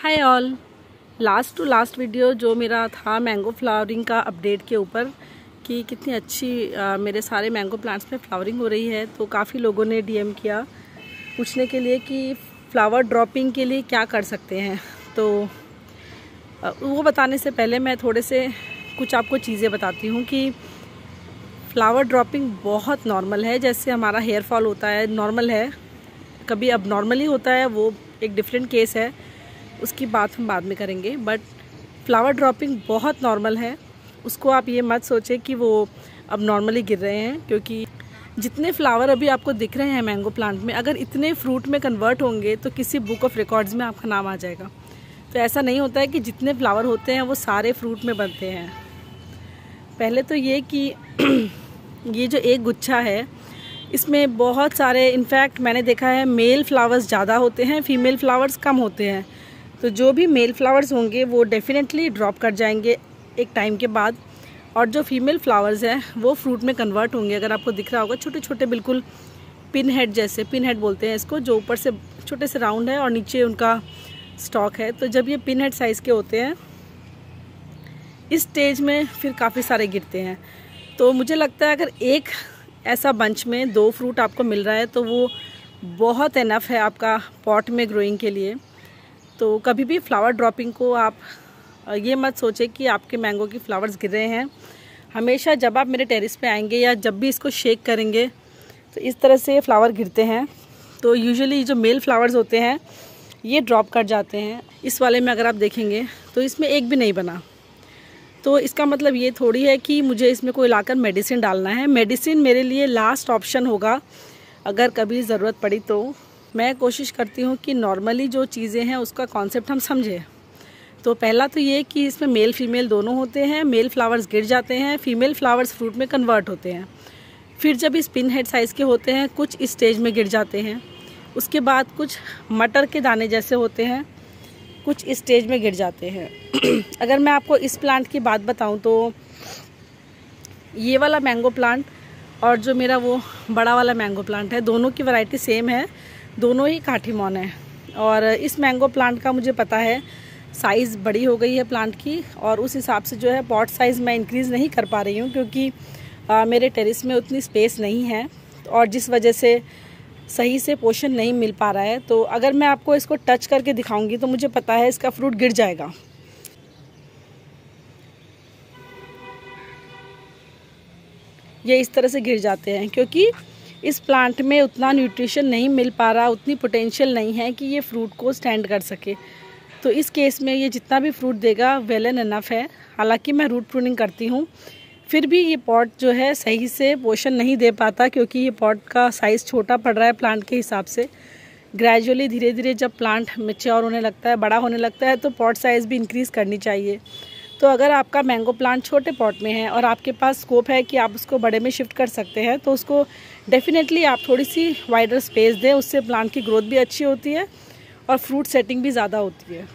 Hi all. Last to last video जो मेरा था मैंगो फ्लावरिंग का अपडेट के ऊपर कि कितनी अच्छी मेरे सारे मैंगो प्लांट्स में फ्लावरिंग हो रही है, तो काफ़ी लोगों ने डीएम किया पूछने के लिए कि फ्लावर ड्रॉपिंग के लिए क्या कर सकते हैं। तो वो बताने से पहले मैं थोड़े से कुछ आपको चीज़ें बताती हूँ कि फ्लावर ड्रॉपिंग बहुत नॉर्मल है। जैसे हमारा हेयर फॉल होता है, नॉर्मल है, कभी अब नॉर्मली होता है, वो एक डिफरेंट केस है, उसकी बात हम बाद में करेंगे। बट फ्लावर ड्रॉपिंग बहुत नॉर्मल है। उसको आप ये मत सोचें कि वो अब नॉर्मली गिर रहे हैं, क्योंकि जितने फ्लावर अभी आपको दिख रहे हैं मैंगो प्लांट में, अगर इतने फ्रूट में कन्वर्ट होंगे तो किसी बुक ऑफ रिकॉर्ड्स में आपका नाम आ जाएगा। तो ऐसा नहीं होता है कि जितने फ्लावर होते हैं वो सारे फ्रूट में बनते हैं। पहले तो ये कि ये जो एक गुच्छा है इसमें बहुत सारे, इनफैक्ट मैंने देखा है मेल फ्लावर्स ज़्यादा होते हैं, फीमेल फ्लावर्स कम होते हैं। तो जो भी मेल फ्लावर्स होंगे वो डेफिनेटली ड्रॉप कर जाएंगे एक टाइम के बाद, और जो फीमेल फ्लावर्स हैं वो फ्रूट में कन्वर्ट होंगे। अगर आपको दिख रहा होगा छोटे छोटे बिल्कुल पिन हेड जैसे, पिन हेड बोलते हैं इसको, जो ऊपर से छोटे से राउंड है और नीचे उनका स्टॉक है। तो जब ये पिन हेड साइज़ के होते हैं इस स्टेज में फिर काफ़ी सारे गिरते हैं। तो मुझे लगता है अगर एक ऐसा बंच में 2 फ्रूट आपको मिल रहा है तो वो बहुत इनफ है आपका पॉट में ग्रोइंग के लिए। तो कभी भी फ्लावर ड्रॉपिंग को आप ये मत सोचें कि आपके मैंगो की फ्लावर्स गिर रहे हैं। हमेशा जब आप मेरे टेरेस पे आएंगे या जब भी इसको शेक करेंगे तो इस तरह से फ्लावर गिरते हैं। तो यूजुअली जो मेल फ्लावर्स होते हैं ये ड्रॉप कर जाते हैं। इस वाले में अगर आप देखेंगे तो इसमें एक भी नहीं बना। तो इसका मतलब ये थोड़ी है कि मुझे इसमें कोई लाकर मेडिसिन डालना है। मेडिसिन मेरे लिए लास्ट ऑप्शन होगा अगर कभी ज़रूरत पड़ी। तो मैं कोशिश करती हूँ कि नॉर्मली जो चीज़ें हैं उसका कॉन्सेप्ट हम समझें। तो पहला तो ये कि इसमें मेल फीमेल दोनों होते हैं। मेल फ्लावर्स गिर जाते हैं, फीमेल फ्लावर्स फ्रूट में कन्वर्ट होते हैं। फिर जब इस पिन हेड साइज़ के होते हैं कुछ इस स्टेज में गिर जाते हैं। उसके बाद कुछ मटर के दाने जैसे होते हैं, कुछ इस स्टेज में गिर जाते हैं। अगर मैं आपको इस प्लांट की बात बताऊं तो ये वाला मैंगो प्लांट और जो मेरा वो बड़ा वाला मैंगो प्लांट है, दोनों की वैरायटी सेम है, दोनों ही काठीमॉन है। और इस मैंगो प्लांट का मुझे पता है साइज़ बड़ी हो गई है प्लांट की, और उस हिसाब से जो है पॉट साइज़ मैं इंक्रीज़ नहीं कर पा रही हूँ, क्योंकि मेरे टेरेस में उतनी स्पेस नहीं है और जिस वजह से सही से पोषण नहीं मिल पा रहा है। तो अगर मैं आपको इसको टच करके दिखाऊंगी तो मुझे पता है इसका फ्रूट गिर जाएगा। ये इस तरह से गिर जाते हैं क्योंकि इस प्लांट में उतना न्यूट्रिशन नहीं मिल पा रहा, उतनी पोटेंशियल नहीं है कि ये फ्रूट को स्टैंड कर सके। तो इस केस में ये जितना भी फ्रूट देगा वेल एंड इनफ है। हालांकि मैं रूट प्रूनिंग करती हूँ, फिर भी ये पॉट जो है सही से पोषण नहीं दे पाता, क्योंकि ये पॉट का साइज़ छोटा पड़ रहा है प्लांट के हिसाब से। ग्रेजुअली धीरे धीरे जब प्लांट मैच्योर होने लगता है, बड़ा होने लगता है, तो पॉट साइज़ भी इंक्रीज़ करनी चाहिए। तो अगर आपका मैंगो प्लांट छोटे पॉट में है और आपके पास स्कोप है कि आप उसको बड़े में शिफ्ट कर सकते हैं, तो उसको डेफिनेटली आप थोड़ी सी वाइडर स्पेस दें। उससे प्लांट की ग्रोथ भी अच्छी होती है और फ्रूट सेटिंग भी ज़्यादा होती है।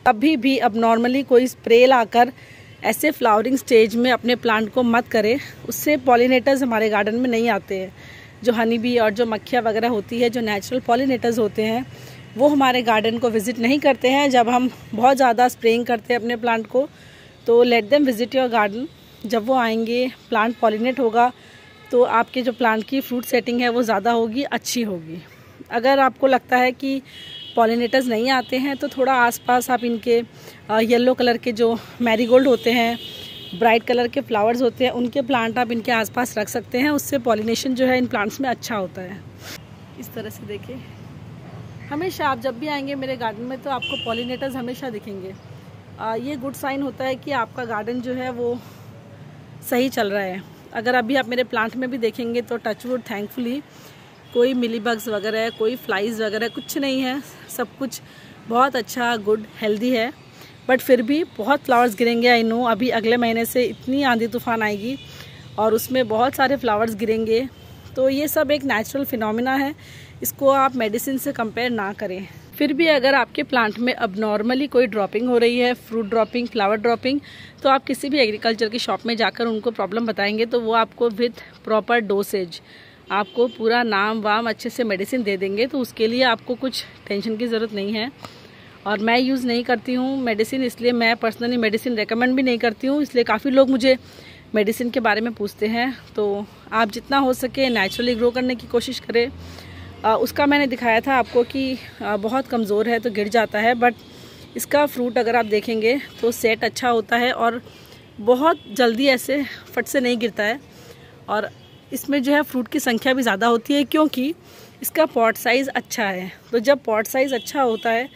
कभी भी अब नॉर्मली कोई स्प्रे लाकर ऐसे फ्लावरिंग स्टेज में अपने प्लांट को मत करें। उससे पॉलिनेटर्स हमारे गार्डन में नहीं आते हैं। जो हनी बी और जो मक्खियाँ वगैरह होती है, जो नेचुरल पॉलिनेटर्स होते हैं, वो हमारे गार्डन को विज़िट नहीं करते हैं। जब हम बहुत ज़्यादा स्प्रेइंग करते हैं अपने प्लांट को, तो let them visit your garden. जब वो आएंगे, प्लांट पॉलिनेट होगा, तो आपके जो प्लांट की फ्रूट सेटिंग है वो ज़्यादा होगी, अच्छी होगी। अगर आपको लगता है कि पॉलिनेटर्स नहीं आते हैं तो थोड़ा आसपास आप इनके येलो कलर के जो मैरीगोल्ड होते हैं, ब्राइट कलर के फ्लावर्स होते हैं, उनके प्लांट आप इनके आसपास रख सकते हैं। उससे पॉलिनेशन जो है इन प्लांट्स में अच्छा होता है। इस तरह से देखिए, हमेशा आप जब भी आएंगे मेरे गार्डन में तो आपको पॉलिनेटर्स हमेशा दिखेंगे। ये गुड साइन होता है कि आपका गार्डन जो है वो सही चल रहा है। अगर अभी आप मेरे प्लांट में भी देखेंगे तो टचवुड थैंकफुली कोई मिलीबग्स वगैरह, कोई फ्लाइज़ वगैरह कुछ नहीं है। सब कुछ बहुत अच्छा, गुड, हेल्दी है। बट फिर भी बहुत फ्लावर्स गिरेंगे, आई नो। अभी अगले महीने से इतनी आंधी तूफान आएगी और उसमें बहुत सारे फ्लावर्स गिरेंगे। तो ये सब एक नेचुरल फिनोमिना है, इसको आप मेडिसिन से कंपेयर ना करें। फिर भी अगर आपके प्लांट में अब नॉर्मली कोई ड्रॉपिंग हो रही है, फ्रूट ड्रॉपिंग, फ्लावर ड्रॉपिंग, तो आप किसी भी एग्रीकल्चर की शॉप में जाकर उनको प्रॉब्लम बताएंगे तो वो आपको विथ प्रॉपर डोसेज आपको पूरा नाम वाम अच्छे से मेडिसिन दे देंगे। तो उसके लिए आपको कुछ टेंशन की ज़रूरत नहीं है। और मैं यूज़ नहीं करती हूँ मेडिसिन, इसलिए मैं पर्सनली मेडिसिन रेकमेंड भी नहीं करती हूँ। इसलिए काफ़ी लोग मुझे मेडिसिन के बारे में पूछते हैं। तो आप जितना हो सके नेचुरली ग्रो करने की कोशिश करें। उसका मैंने दिखाया था आपको कि बहुत कमज़ोर है तो गिर जाता है, बट इसका फ्रूट अगर आप देखेंगे तो सेट अच्छा होता है और बहुत जल्दी ऐसे फट से नहीं गिरता है। और इसमें जो है फ्रूट की संख्या भी ज़्यादा होती है क्योंकि इसका पॉट साइज़ अच्छा है। तो जब पॉट साइज़ अच्छा होता है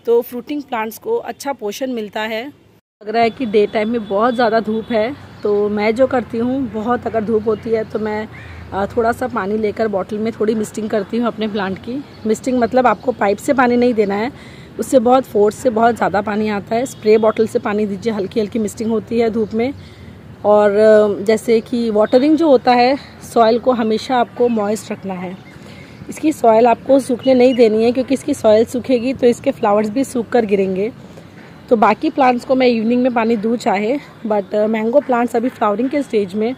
तो फ्रूटिंग प्लांट्स को अच्छा पोषण मिलता है। लग रहा है कि डे टाइम में बहुत ज़्यादा धूप है, तो मैं जो करती हूँ, बहुत अगर धूप होती है तो मैं थोड़ा सा पानी लेकर बॉटल में थोड़ी मिस्टिंग करती हूँ अपने प्लांट की। मिस्टिंग मतलब आपको पाइप से पानी नहीं देना है, उससे बहुत फोर्स से बहुत ज़्यादा पानी आता है। स्प्रे बॉटल से पानी दीजिए, हल्की हल्की मिस्टिंग होती है धूप में। और जैसे कि वाटरिंग जो होता है, सॉइल को हमेशा आपको मॉइस्ट रखना है। इसकी सॉइल आपको सूखने नहीं देनी है, क्योंकि इसकी सॉइल सूखेगी तो इसके फ्लावर्स भी सूख कर गिरेंगे। तो बाकी प्लांट्स को मैं इवनिंग में पानी दूँ चाहे, बट मैंगो प्लांट्स अभी फ्लावरिंग के स्टेज में,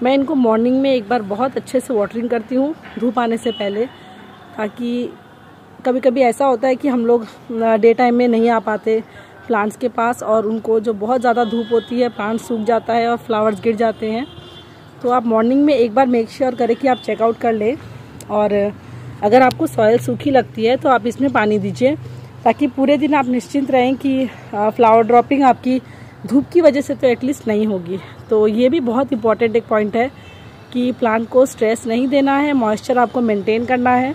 मैं इनको मॉर्निंग में एक बार बहुत अच्छे से वाटरिंग करती हूँ धूप आने से पहले। ताकि कभी कभी ऐसा होता है कि हम लोग डे टाइम में नहीं आ पाते प्लांट्स के पास, और उनको जो बहुत ज़्यादा धूप होती है प्लांट सूख जाता है और फ्लावर्स गिर जाते हैं। तो आप मॉर्निंग में एक बार मेक श्योर करें कि आप चेकआउट कर लें। और अगर आपको सॉइल सूखी लगती है तो आप इसमें पानी दीजिए, ताकि पूरे दिन आप निश्चिंत रहें कि फ्लावर ड्रॉपिंग आपकी धूप की वजह से तो एटलीस्ट नहीं होगी। तो ये भी बहुत इंपॉर्टेंट एक पॉइंट है कि प्लांट को स्ट्रेस नहीं देना है, मॉइस्चर आपको मेंटेन करना है।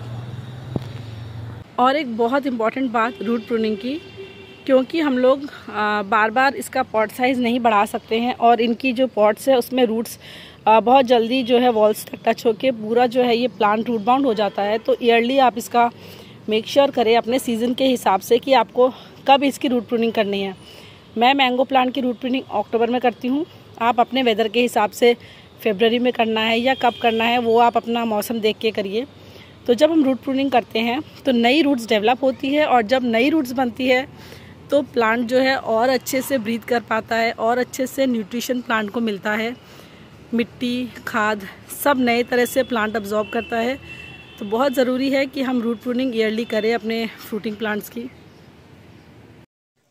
और एक बहुत इम्पॉर्टेंट बात रूट प्रूनिंग की, क्योंकि हम लोग बार बार इसका पॉट साइज़ नहीं बढ़ा सकते हैं, और इनकी जो पॉट्स है उसमें रूट्स बहुत जल्दी जो है वॉल्स तक टच होके पूरा जो है ये प्लांट रूट बाउंड हो जाता है। तो ईयरली आप इसका मेक श्योर करें अपने सीज़न के हिसाब से कि आपको कब इसकी रूट प्रूनिंग करनी है। मैं मैंगो प्लांट की रूट प्रूनिंग अक्टूबर में करती हूँ। आप अपने वेदर के हिसाब से फरवरी में करना है या कब करना है वो आप अपना मौसम देख के करिए। तो जब हम रूट प्रूनिंग करते हैं तो नई रूट्स डेवलप होती है, और जब नई रूट्स बनती है तो प्लांट जो है और अच्छे से ब्रीथ कर पाता है और अच्छे से न्यूट्रिशन प्लांट को मिलता है। मिट्टी, खाद सब नए तरह से प्लांट अब्जॉर्ब करता है। तो बहुत ज़रूरी है कि हम रूट प्रूनिंग ईयरली करें अपने फ्रूटिंग प्लांट्स की।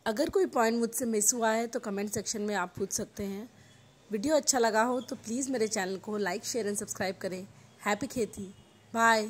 अगर कोई पॉइंट मुझसे मिस हुआ है तो कमेंट सेक्शन में आप पूछ सकते हैं। वीडियो अच्छा लगा हो तो प्लीज़ मेरे चैनल को लाइक, शेयर एंड सब्सक्राइब करें। हैप्पी खेती, बाय।